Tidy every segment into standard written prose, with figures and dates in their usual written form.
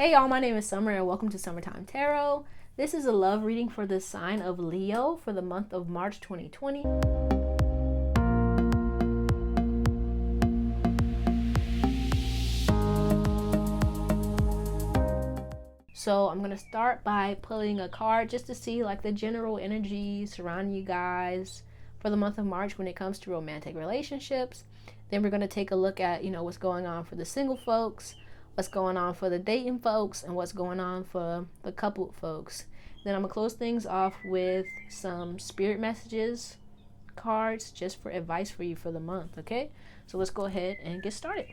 Hey y'all, my name is Summer and welcome to Summertime Tarot. This is a love reading for the sign of Leo for the month of March 2020. So I'm going to start by pulling a card just to see like the general energy surrounding you guys for the month of March when it comes to romantic relationships. Then we're going to take a look at, what's going on for the single folks, what's going on for the dating folks, and what's going on for the coupled folks. Then I'm going to close things off with some spirit messages cards just for advice for you for the month, okay? So let's go ahead and get started.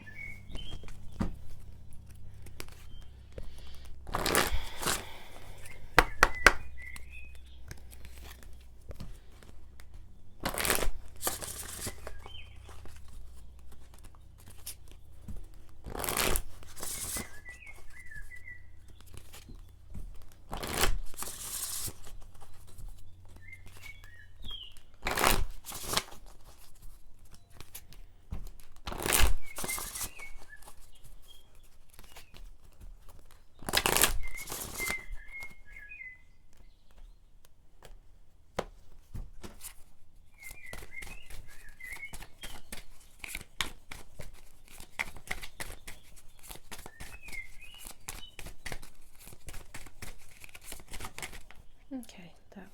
Okay, that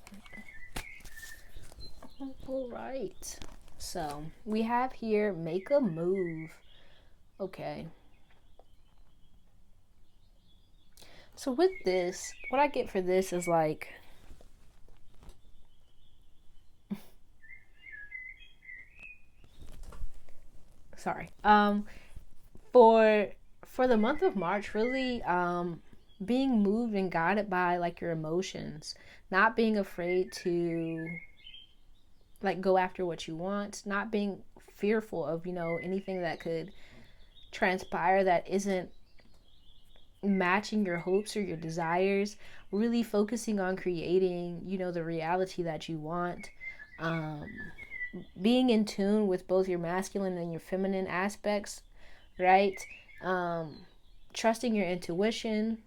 one. All right. So we have here, make a move. Okay. So with this, what I get for this is like, sorry. For the month of March, really, being moved and guided by like your emotions, not being afraid to like go after what you want, not being fearful of anything that could transpire that isn't matching your hopes or your desires, really focusing on creating the reality that you want, being in tune with both your masculine and your feminine aspects, right? Trusting your intuition,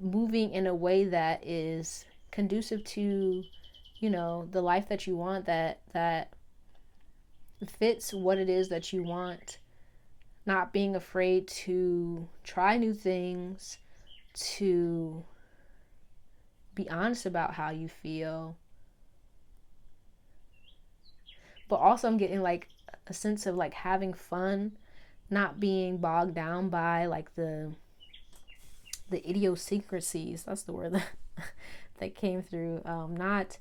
moving in a way that is conducive to the life that you want, that fits what it is that you want, not being afraid to try new things, to be honest about how you feel. But also I'm getting like a sense of like having fun, not being bogged down by like the idiosyncrasies, that's the word that came through, not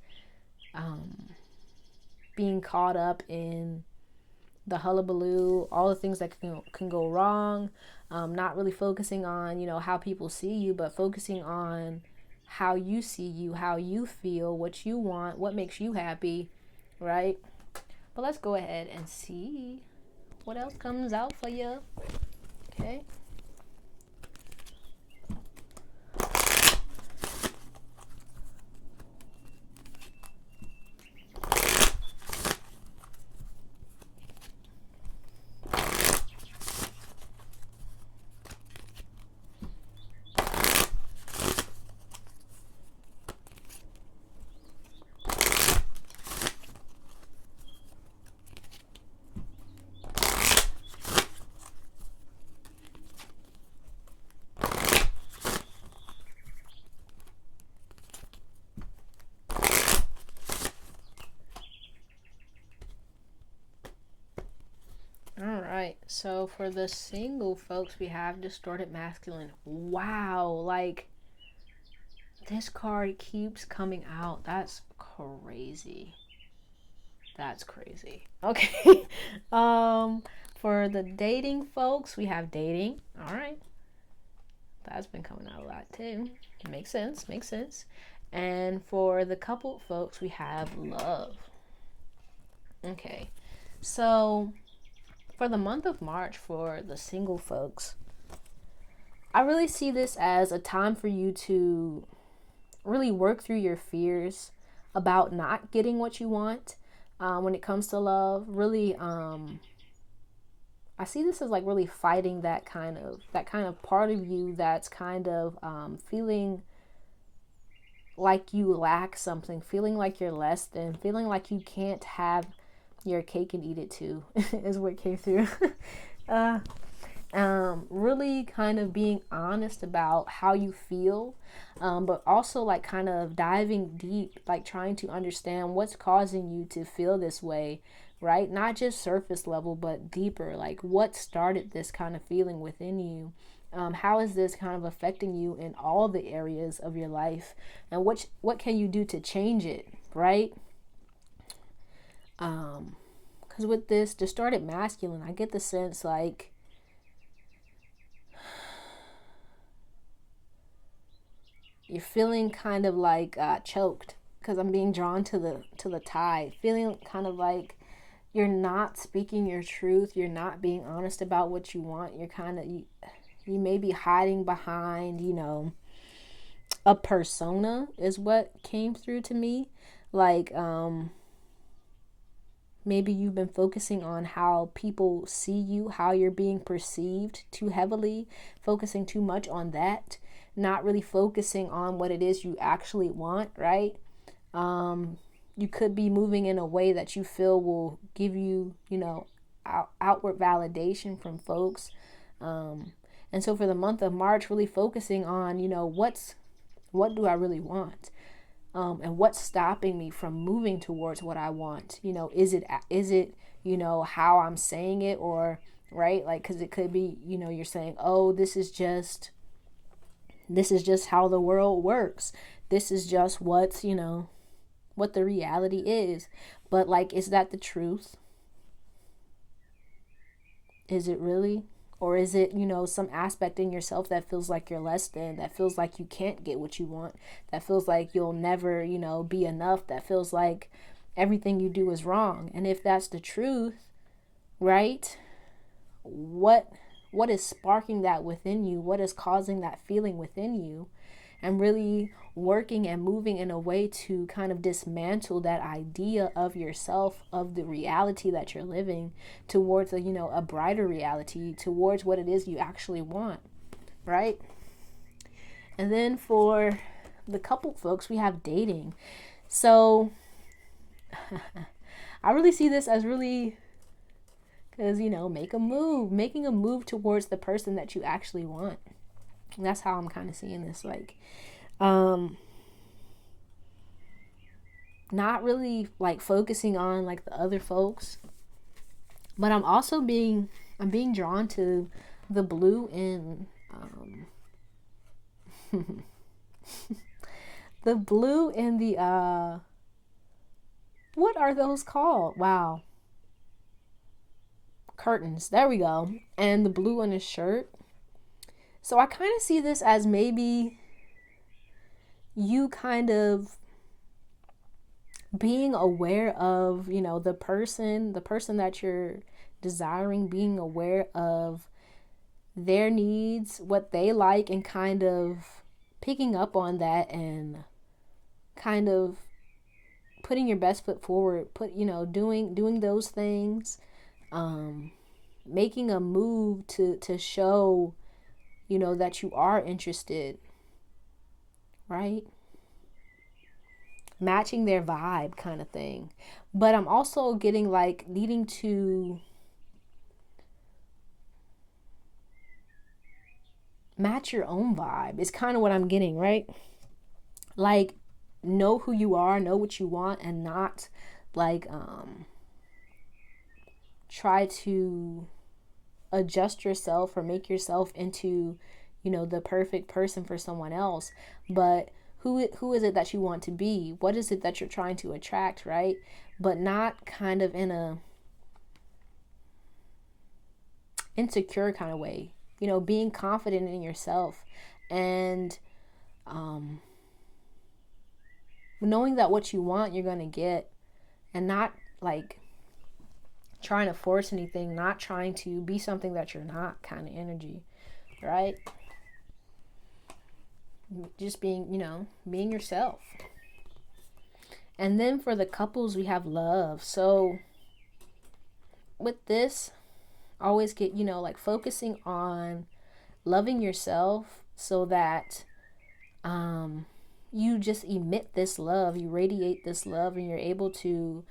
being caught up in the hullabaloo, all the things that can go wrong, not really focusing on how people see you, but focusing on how you see you, how you feel, what you want, what makes you happy, right? But let's go ahead and see what else comes out for you. Okay. All right, so for the single folks, we have distorted masculine. Wow, like this card keeps coming out. That's crazy. That's crazy. Okay. For the dating folks, we have dating. All right. That's been coming out a lot too. Makes sense. Makes sense. And for the coupled folks, we have love. Okay. So for the month of March, for the single folks, I really see this as a time for you to really work through your fears about not getting what you want when it comes to love. Really I see this as like really fighting that kind of part of you that's kind of feeling like you lack something, feeling like you're less than, feeling like you can't have your cake and eat it too, is what came through. uh, really kind of being honest about how you feel, but also like kind of diving deep, like trying to understand what's causing you to feel this way, right? Not just surface level, but deeper. Like what started this kind of feeling within you? How is this kind of affecting you in all the areas of your life? And what can you do to change it, right? Because with this distorted masculine, I get the sense like you're feeling kind of like choked, because I'm being drawn to the tide, feeling kind of like you're not speaking your truth, you're not being honest about what you want, you're kind of you may be hiding behind, a persona is what came through to me. Like maybe you've been focusing on how people see you, how you're being perceived too heavily, focusing too much on that, not really focusing on what it is you actually want, right? You could be moving in a way that you feel will give you, outward validation from folks. And so for the month of March, really focusing on, what do I really want? And what's stopping me from moving towards what I want? Is it, how I'm saying it, or, right? Like, cause it could be, you're saying, oh, this is just how the world works. This is just what's, what the reality is. But like, is that the truth? Is it really? Or is it, some aspect in yourself that feels like you're less than, that feels like you can't get what you want, that feels like you'll never, be enough, that feels like everything you do is wrong? And if that's the truth, right? What is sparking that within you? What is causing that feeling within you? And really working and moving in a way to kind of dismantle that idea of yourself, of the reality that you're living, towards a brighter reality, towards what it is you actually want, right? And then for the couple folks, we have dating. So I really see this as really, because making a move towards the person that you actually want. And that's how I'm kind of seeing this, like not really like focusing on like the other folks, but I'm being drawn to the blue in the blue in the what are those called? Wow. Curtains. There we go. And the blue on his shirt. So I kind of see this as maybe you kind of being aware of, the person that you're desiring, being aware of their needs, what they like, and kind of picking up on that and kind of putting your best foot forward, doing those things, making a move to show, that you are interested, right? Matching their vibe kind of thing. But I'm also getting like needing to match your own vibe is kind of what I'm getting, right? Like, know who you are, know what you want, and not like try to adjust yourself or make yourself into, the perfect person for someone else. But who is it that you want to be? What is it that you're trying to attract, right? But not kind of in a insecure kind of way. Being confident in yourself and knowing that what you want you're going to get, and not like trying to force anything, not trying to be something that you're not kind of energy, right? Just being, being yourself. And then for the couples, we have love. So with this, always get, like focusing on loving yourself so that you just emit this love, you radiate this love, and you're able to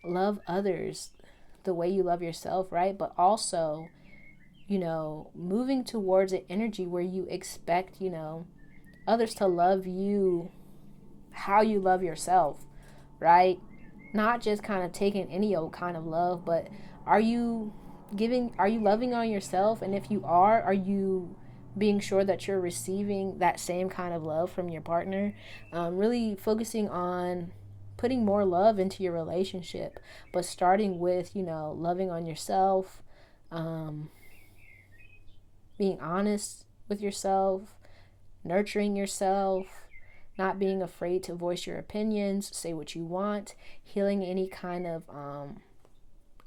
love others the way you love yourself, right? But also, moving towards an energy where you expect, others to love you how you love yourself, right? Not just kind of taking any old kind of love, but are you loving on yourself? And if you are you being sure that you're receiving that same kind of love from your partner? Really focusing on putting more love into your relationship, but starting with, loving on yourself, being honest with yourself, nurturing yourself, not being afraid to voice your opinions, say what you want, healing any kind of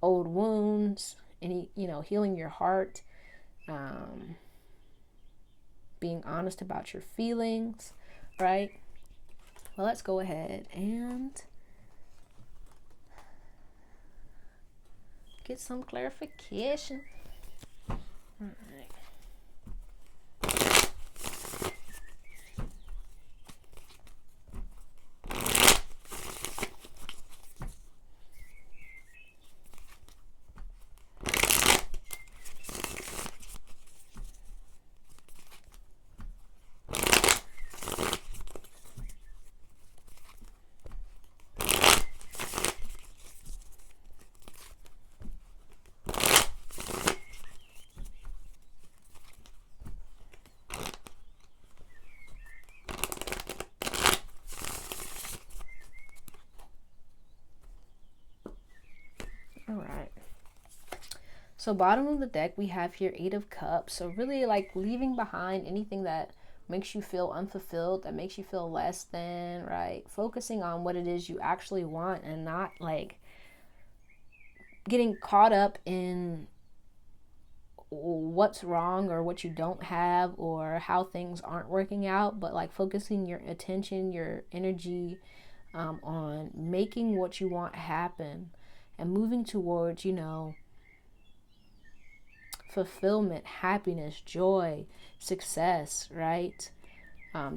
old wounds, healing your heart, being honest about your feelings, right? Well, let's go ahead and get some clarification. All right. All right. So bottom of the deck, we have here 8 of Cups. So really like leaving behind anything that makes you feel unfulfilled, that makes you feel less than, right? Focusing on what it is you actually want and not like getting caught up in what's wrong or what you don't have or how things aren't working out, but like focusing your attention, your energy on making what you want happen and moving towards, fulfillment, happiness, joy, success, right?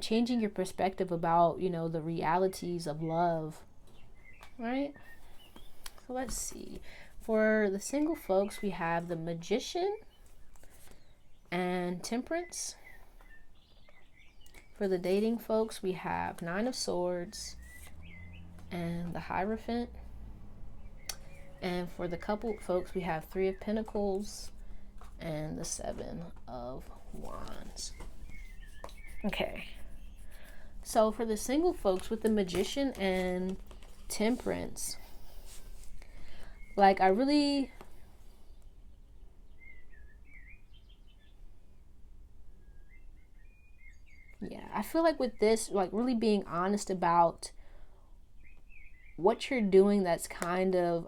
Changing your perspective about, the realities of love, right? So let's see. For the single folks, we have the Magician and Temperance. For the dating folks, we have 9 of Swords and the Hierophant. And for the couple folks, we have 3 of Pentacles and the 7 of Wands. Okay. So for the single folks with the Magician and Temperance, like I feel like with this, like really being honest about what you're doing that's kind of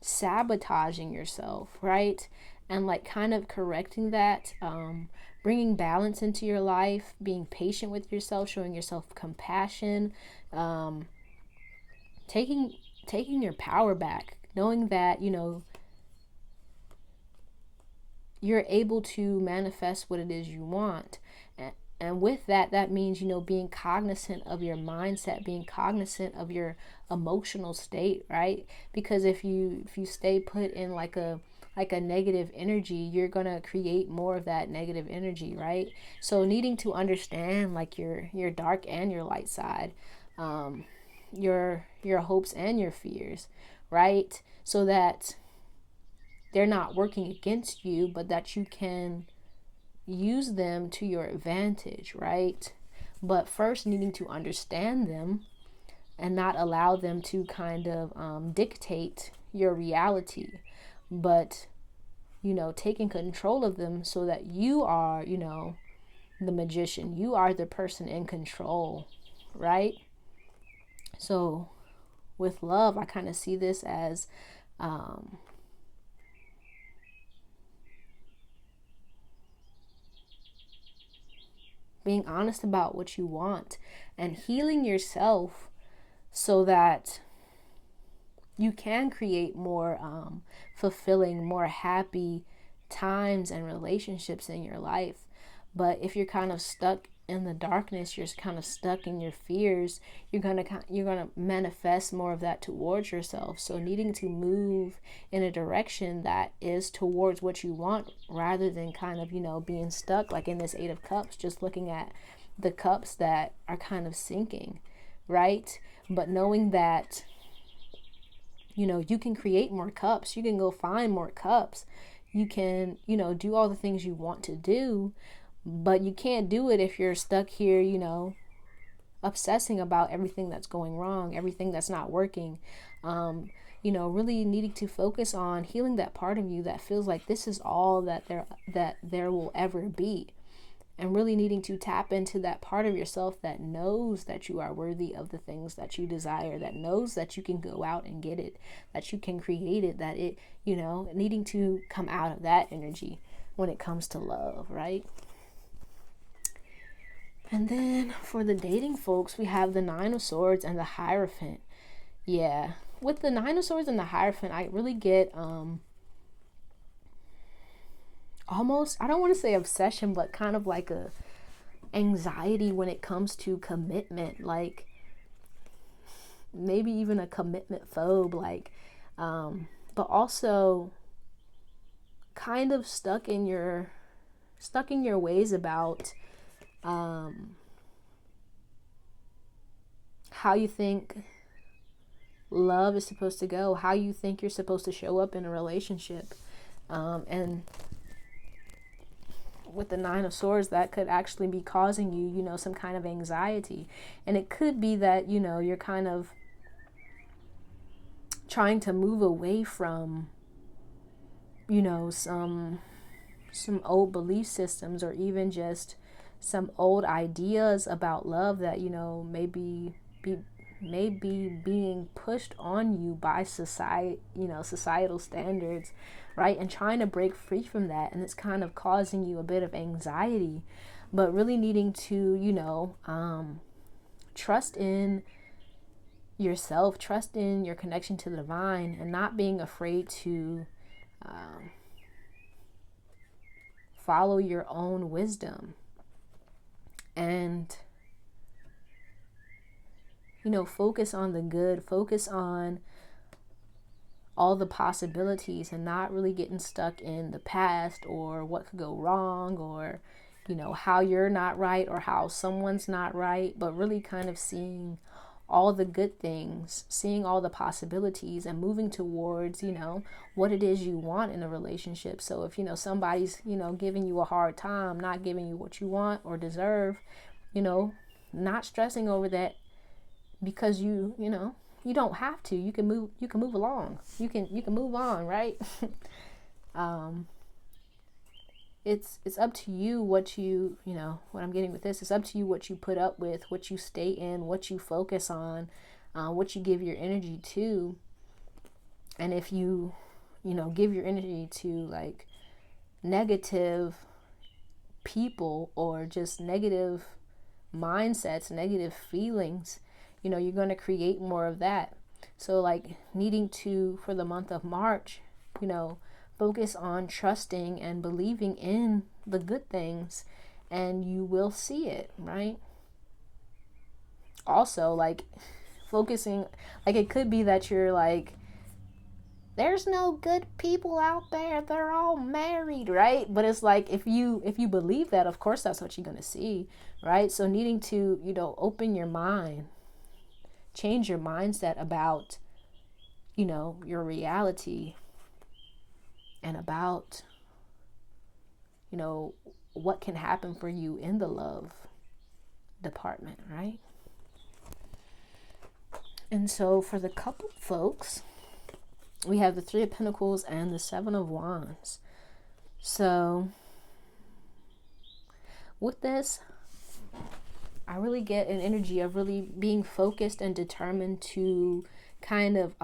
sabotaging yourself, right? And like kind of correcting that, bringing balance into your life, being patient with yourself, showing yourself compassion, taking your power back, knowing that, you're able to manifest what it is you want. And with that, that means, being cognizant of your mindset, being cognizant of your emotional state, right? Because if you stay put in like a negative energy, you're going to create more of that negative energy, right? So needing to understand like your dark and your light side, your hopes and your fears, right? So that they're not working against you, but that you can use them to your advantage, right? But first needing to understand them and not allow them to kind of dictate your reality, but taking control of them so that you are, the magician, you are the person in control, right? So with love, I kind of see this as being honest about what you want and healing yourself so that you can create more fulfilling, more happy times and relationships in your life. But if you're kind of stuck in the darkness, you're kind of stuck in your fears, you're gonna manifest more of that towards yourself. So needing to move in a direction that is towards what you want, rather than kind of, being stuck like in this Eight of Cups, just looking at the cups that are kind of sinking, right? But knowing that, you can create more cups, you can go find more cups, you can, do all the things you want to do, but you can't do it if you're stuck here, obsessing about everything that's going wrong, everything that's not working. Really needing to focus on healing that part of you that feels like this is all that there will ever be. And really needing to tap into that part of yourself that knows that you are worthy of the things that you desire, that knows that you can go out and get it, that you can create it, that it, needing to come out of that energy when it comes to love, right? And then for the dating folks, we have the Nine of Swords and the Hierophant. Yeah, with the Nine of Swords and the Hierophant, I really get almost, I don't want to say obsession, but kind of like a anxiety when it comes to commitment, like maybe even a commitment phobe, like but also kind of stuck in your ways about how you think love is supposed to go, how you think you're supposed to show up in a relationship. And with the Nine of Swords, that could actually be causing you, some kind of anxiety. And it could be that, you're kind of trying to move away from, some old belief systems, or even just some old ideas about love that, may be being pushed on you by society, societal standards, right? And trying to break free from that, and it's kind of causing you a bit of anxiety. But really needing to, trust in yourself, trust in your connection to the divine, and not being afraid to follow your own wisdom. And focus on the good, focus on all the possibilities, and not really getting stuck in the past or what could go wrong, or how you're not right or how someone's not right, but really kind of seeing all the good things, seeing all the possibilities, and moving towards what it is you want in a relationship. So if somebody's giving you a hard time, not giving you what you want or deserve, not stressing over that, because you don't have to. You can move along. You can move on, right? It's up to you what what I'm getting with this. It's up to you what you put up with, what you stay in, what you focus on, what you give your energy to. And if you give your energy to like negative people, or just negative mindsets, negative feelings, you're going to create more of that. So like needing to, for the month of March, focus on trusting and believing in the good things, and you will see it, right? Also, like focusing, like it could be that you're like, there's no good people out there, they're all married, right? But it's like, if you believe that, of course that's what you're going to see, right? So needing to open your mind, change your mindset about your reality, and about what can happen for you in the love department, right? And so for the couple folks, we have the Three of Pentacles and the Seven of Wands. So with this, I really get an energy of really being focused and determined to kind of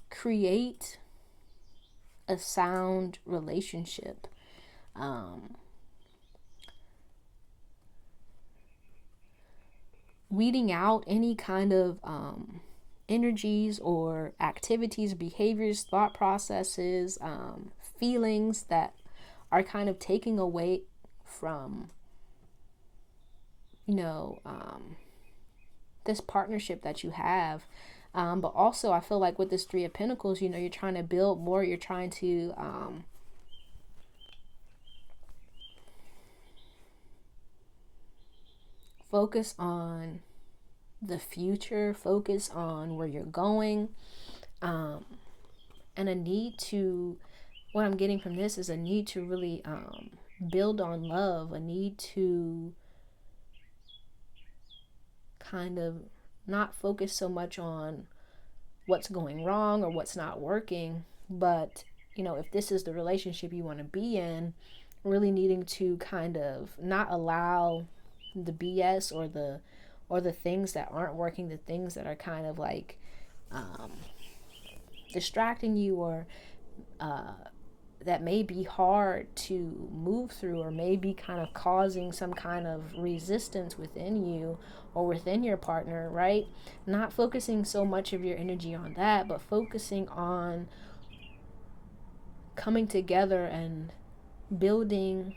create a sound relationship. Weeding out any kind of energies or activities, behaviors, thought processes, feelings that are kind of taking away from, you know, this partnership that you have. But also, I feel like with this Three of Pentacles, you know, you're trying to build more. You're trying to focus on the future, focus on where you're going, and a need to, what I'm getting from this is a need to really build on love, a need to kind of not focus so much on what's going wrong or what's not working, but, you know, if this is the relationship you want to be in, really needing to kind of not allow the BS or the things that aren't working, the things that are kind of like distracting you, or that may be hard to move through, or may be kind of causing some kind of resistance within you or within your partner, right? Not focusing so much of your energy on that, but focusing on coming together and building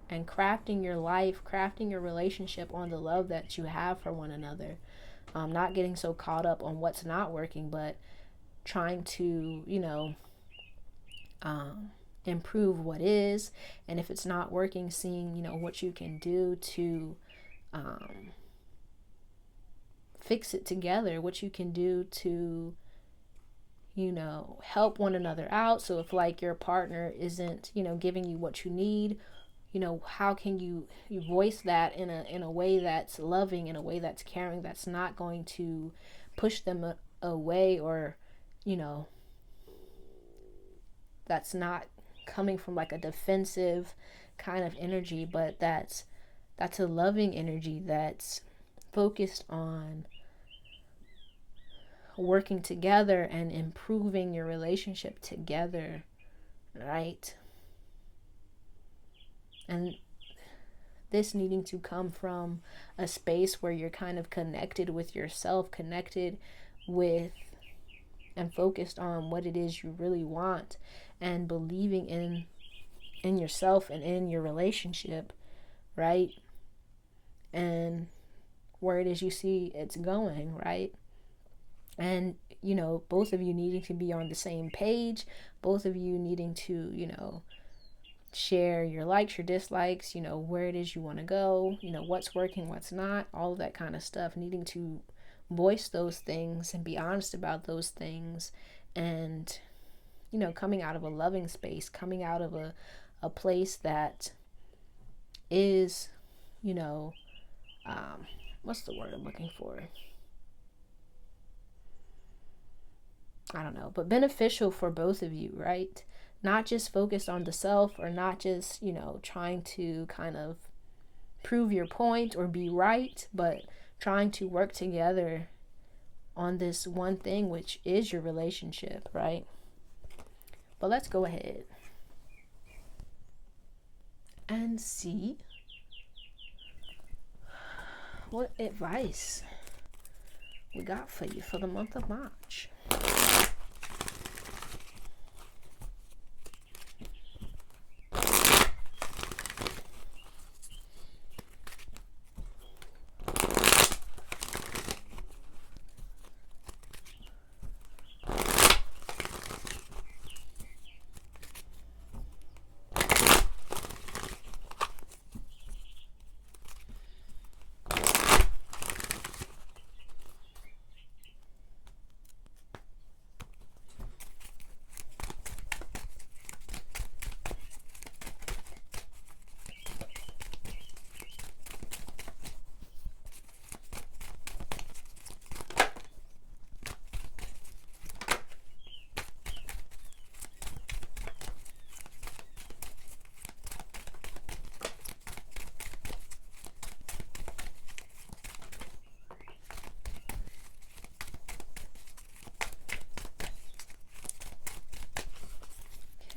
and crafting your life, crafting your relationship on the love that you have for one another. Not getting so caught up on what's not working, but trying to, you know, improve what is. And if it's not working, seeing, you know, what you can do to fix it together, what you can do to, you know, help one another out. So if like your partner isn't, you know, giving you what you need, you know, how can you voice that in a way that's loving, in a way that's caring, that's not going to push them away, or, you know, that's not coming from like a defensive kind of energy, but that's a loving energy that's focused on working together and improving your relationship together, right? And this needing to come from a space where you're kind of connected with yourself, connected with and focused on what it is you really want, and believing in yourself and in your relationship, right? And where it is you see it's going, right? And, you know, both of you needing to be on the same page, both of you needing to, you know, share your likes, your dislikes, you know, where it is you want to go, you know, what's working, what's not, all of that kind of stuff, needing to voice those things and be honest about those things. And, you know, coming out of a loving space, coming out of a place that is, you know, what's the word I'm looking for? I don't know, but beneficial for both of you, right? Not just focused on the self, or not just, you know, trying to kind of prove your point or be right, but trying to work together on this one thing, which is your relationship, right? But let's go ahead and see what advice we got for you for the month of March.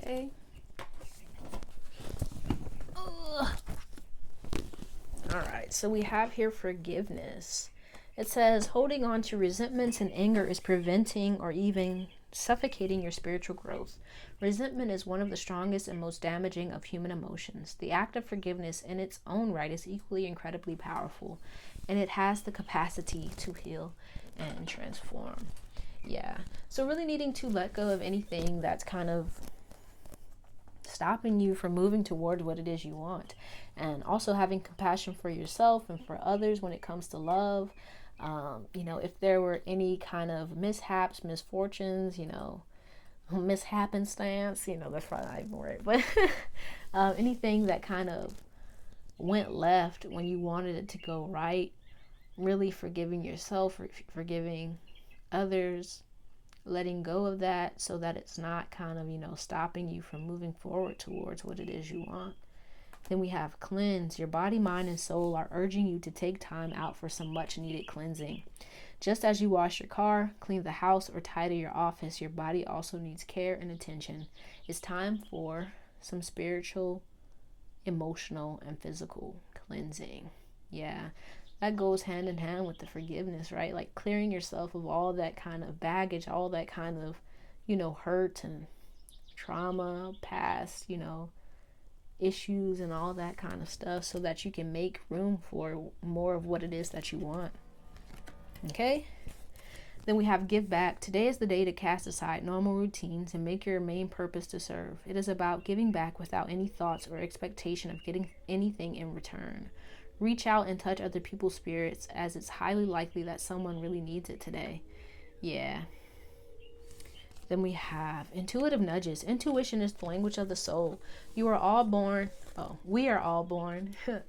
Okay. All right, so we have here forgiveness. It says holding on to resentments and anger is preventing or even suffocating your spiritual growth. Resentment is one of the strongest and most damaging of human emotions. The act of forgiveness in its own right is equally incredibly powerful, and it has the capacity to heal and transform. Yeah. So really needing to let go of anything that's kind of stopping you from moving towards what it is you want, and also having compassion for yourself and for others when it comes to love. If there were any kind of mishaps, misfortunes, mishappenstance, that's probably not even right, but anything that kind of went left when you wanted it to go right, really forgiving yourself, forgiving others, letting go of that so that it's not kind of, stopping you from moving forward towards what it is you want. Then we have cleanse. Your body, mind, and soul are urging you to take time out for some much needed cleansing. Just as you wash your car, clean the house, or tidy your office, your body also needs care and attention. It's time for some spiritual, emotional, and physical cleansing. Yeah, that goes hand in hand with the forgiveness, right? Like clearing yourself of all that kind of baggage, all that kind of, hurt and trauma, past, issues and all that kind of stuff, so that you can make room for more of what it is that you want. Okay? Then we have give back. Today is the day to cast aside normal routines and make your main purpose to serve. It is about giving back without any thoughts or expectation of getting anything in return. Reach out and touch other people's spirits, as it's highly likely that someone really needs it today. Yeah. Then we have intuitive nudges. Intuition is the language of the soul. We are all born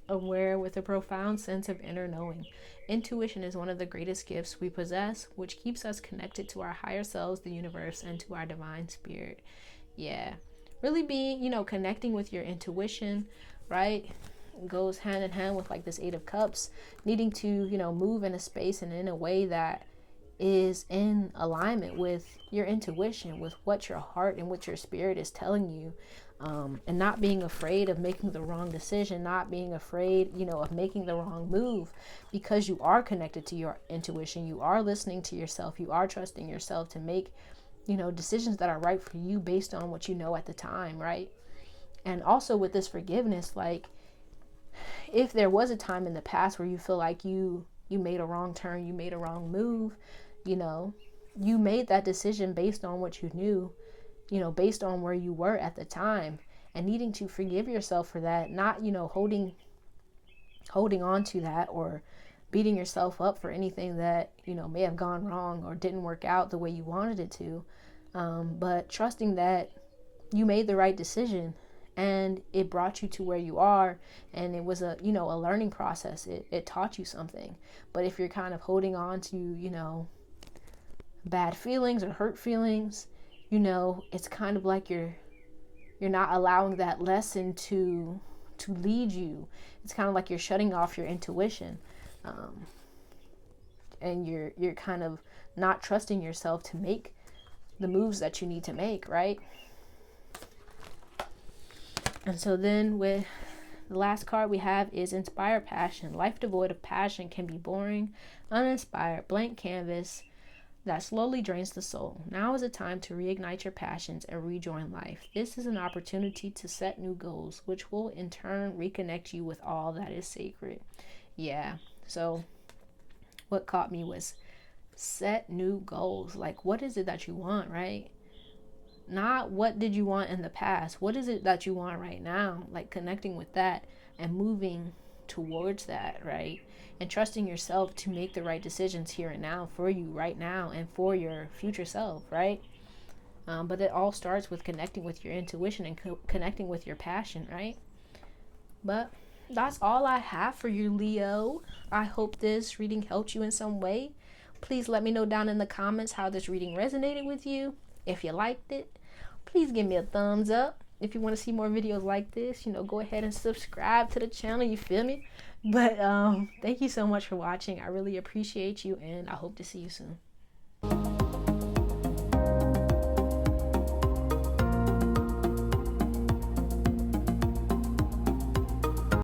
aware with a profound sense of inner knowing. Intuition is one of the greatest gifts we possess, which keeps us connected to our higher selves, the universe, and to our divine spirit. Yeah. Really being, connecting with your intuition, right? Goes hand in hand with like this Eight of Cups, needing to, move in a space and in a way that is in alignment with your intuition, with what your heart and what your spirit is telling you, and not being afraid of making the wrong decision, not being afraid, of making the wrong move, because you are connected to your intuition, you are listening to yourself, you are trusting yourself to make, decisions that are right for you based on what you know at the time, right? And also with this forgiveness, like if there was a time in the past where you feel like you made a wrong turn, you made a wrong move, you made that decision based on what you knew, based on where you were at the time, and needing to forgive yourself for that, not, holding on to that or beating yourself up for anything that, may have gone wrong or didn't work out the way you wanted it to, but trusting that you made the right decision and it brought you to where you are, and it was a learning process. It taught you something. But if you're kind of holding on to, bad feelings or hurt feelings, it's kind of like you're not allowing that lesson to lead you. It's kind of like you're shutting off your intuition, and you're kind of not trusting yourself to make the moves that you need to make, right? And so then with the last card we have is inspire passion. Life devoid of passion can be boring, uninspired, blank canvas that slowly drains the soul. Now is the time to reignite your passions and rejoin life. This is an opportunity to set new goals, which will in turn reconnect you with all that is sacred. Yeah. So what caught me was set new goals. Like, what is it that you want, right? Not what did you want in the past. What is it that you want right now? Like connecting with that and moving towards that, right? And trusting yourself to make the right decisions here and now for you right now and for your future self, right? But it all starts with connecting with your intuition and connecting with your passion, right? But that's all I have for you, Leo. I hope this reading helped you in some way. Please let me know down in the comments how this reading resonated with you. If you liked it, please give me a thumbs up. If you want to see more videos like this, go ahead and subscribe to the channel, you feel me? But thank you so much for watching. I really appreciate you, and I hope to see you soon.